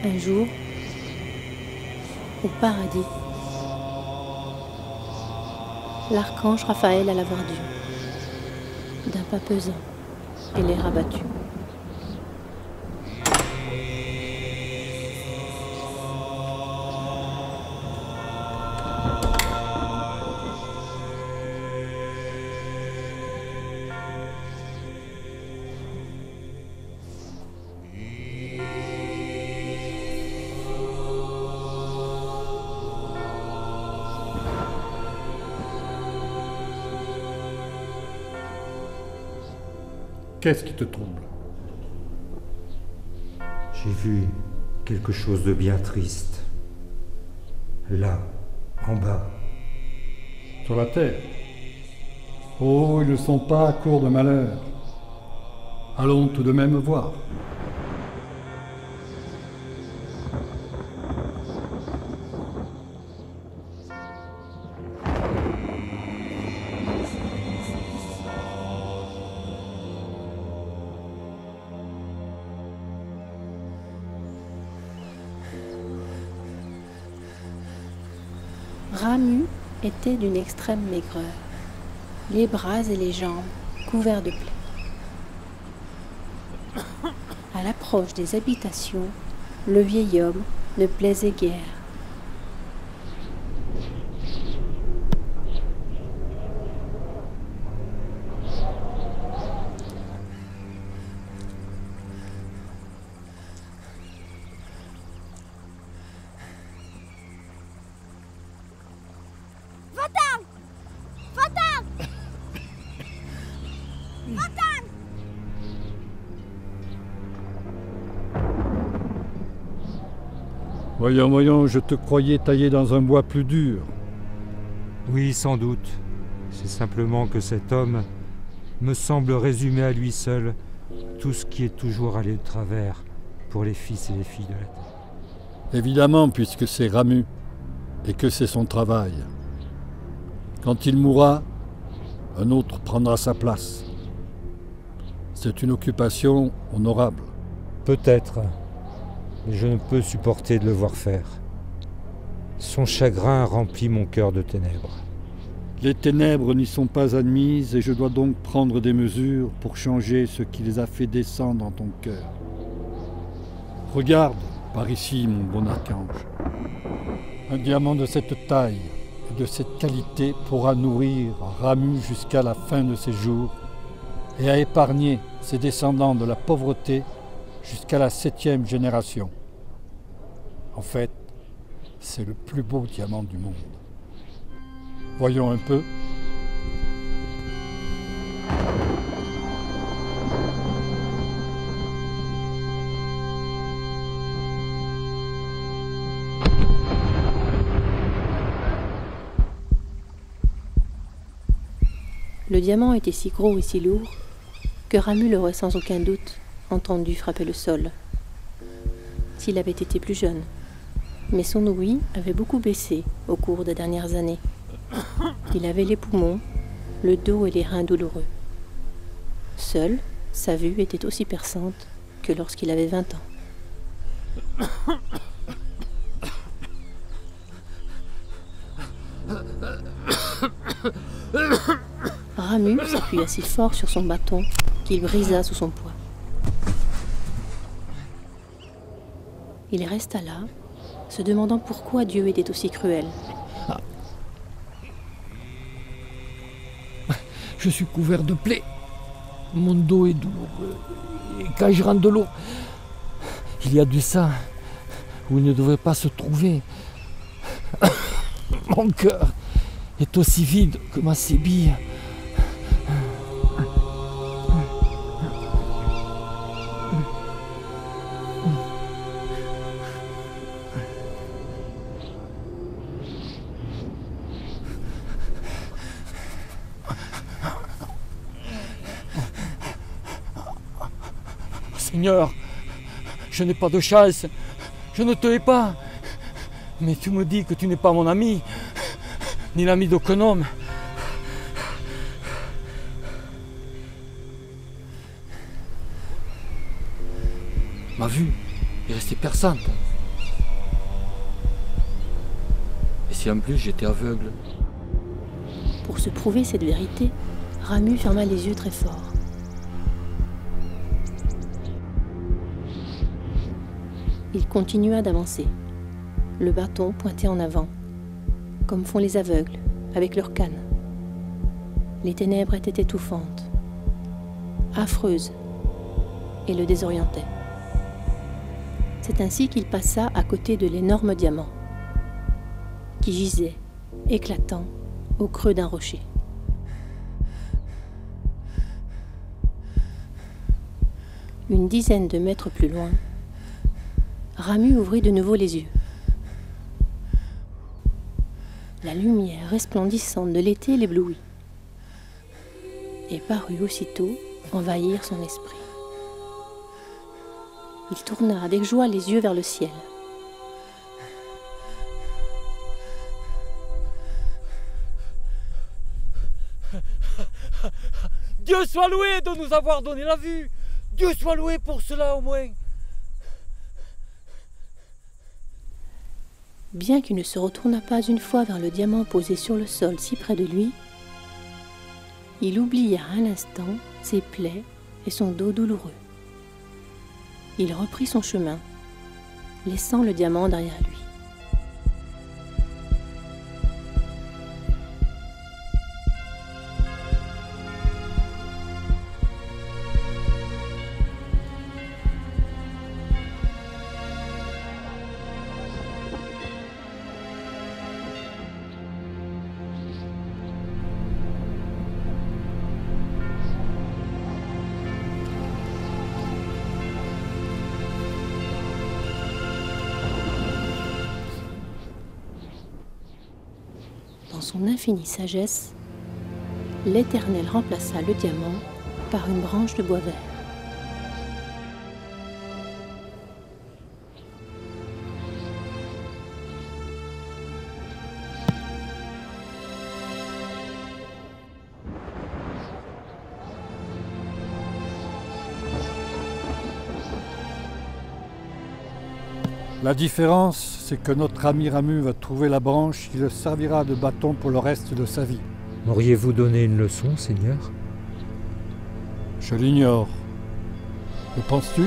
Un jour, au paradis, l'archange Raphaël alla voir Dieu, d'un pas pesant, et l'air abattu. Qu'est-ce qui te trouble? J'ai vu quelque chose de bien triste. Là, en bas. Sur la terre. Oh, ils ne sont pas à court de malheur. Allons tout de même voir. Ramu était d'une extrême maigreur, les bras et les jambes couverts de plaies. À l'approche des habitations, le vieil homme ne plaisait guère. Voyons, voyons, je te croyais taillé dans un bois plus dur. Oui, sans doute. C'est simplement que cet homme me semble résumer à lui seul tout ce qui est toujours allé de travers pour les fils et les filles de la terre. Évidemment, puisque c'est Ramu, et que c'est son travail. Quand il mourra, un autre prendra sa place. C'est une occupation honorable. Peut-être, mais je ne peux supporter de le voir faire. Son chagrin remplit mon cœur de ténèbres. Les ténèbres n'y sont pas admises et je dois donc prendre des mesures pour changer ce qui les a fait descendre dans ton cœur. Regarde, par ici, mon bon archange. Un diamant de cette taille et de cette qualité pourra nourrir Ramu jusqu'à la fin de ses jours et à épargner ses descendants de la pauvreté jusqu'à la 7e génération. En fait, c'est le plus beau diamant du monde. Voyons un peu. Le diamant était si gros et si lourd que Ramu l'aurait sans aucun doute entendu frapper le sol, s'il avait été plus jeune. Mais son ouïe avait beaucoup baissé au cours des dernières années. Il avait les poumons, le dos et les reins douloureux. Seule, sa vue était aussi perçante que lorsqu'il avait 20 ans. Ramu s'appuya si fort sur son bâton qu'il brisa sous son poids. Il resta là, se demandant pourquoi Dieu était aussi cruel. Je suis couvert de plaies. Mon dos est douloureux. Et quand je rentre de l'eau, il y a du sang où il ne devrait pas se trouver. Mon cœur est aussi vide que ma sébille. Seigneur, je n'ai pas de chance, je ne te hais pas, mais tu me dis que tu n'es pas mon ami, ni l'ami d'aucun homme. Ma vue est restée perçante. si en plus j'étais aveugle? Pour se prouver cette vérité, Ramu ferma les yeux très fort. Il continua d'avancer, le bâton pointé en avant, comme font les aveugles avec leur canne. Les ténèbres étaient étouffantes, affreuses, et le désorientaient. C'est ainsi qu'il passa à côté de l'énorme diamant, qui gisait, éclatant, au creux d'un rocher. Une dizaine de mètres plus loin, Ramu ouvrit de nouveau les yeux. La lumière resplendissante de l'été l'éblouit et parut aussitôt envahir son esprit. Il tourna avec joie les yeux vers le ciel. Dieu soit loué de nous avoir donné la vue. Dieu soit loué pour cela au moins. Bien qu'il ne se retournât pas une fois vers le diamant posé sur le sol si près de lui, il oublia un instant ses plaies et son dos douloureux. Il reprit son chemin, laissant le diamant derrière lui. Dans son infinie sagesse, l'Éternel remplaça le diamant par une branche de bois vert. La différence, c'est que notre ami Ramu va trouver la branche qui le servira de bâton pour le reste de sa vie. M'auriez-vous donné une leçon, Seigneur? Je l'ignore. Le penses-tu ?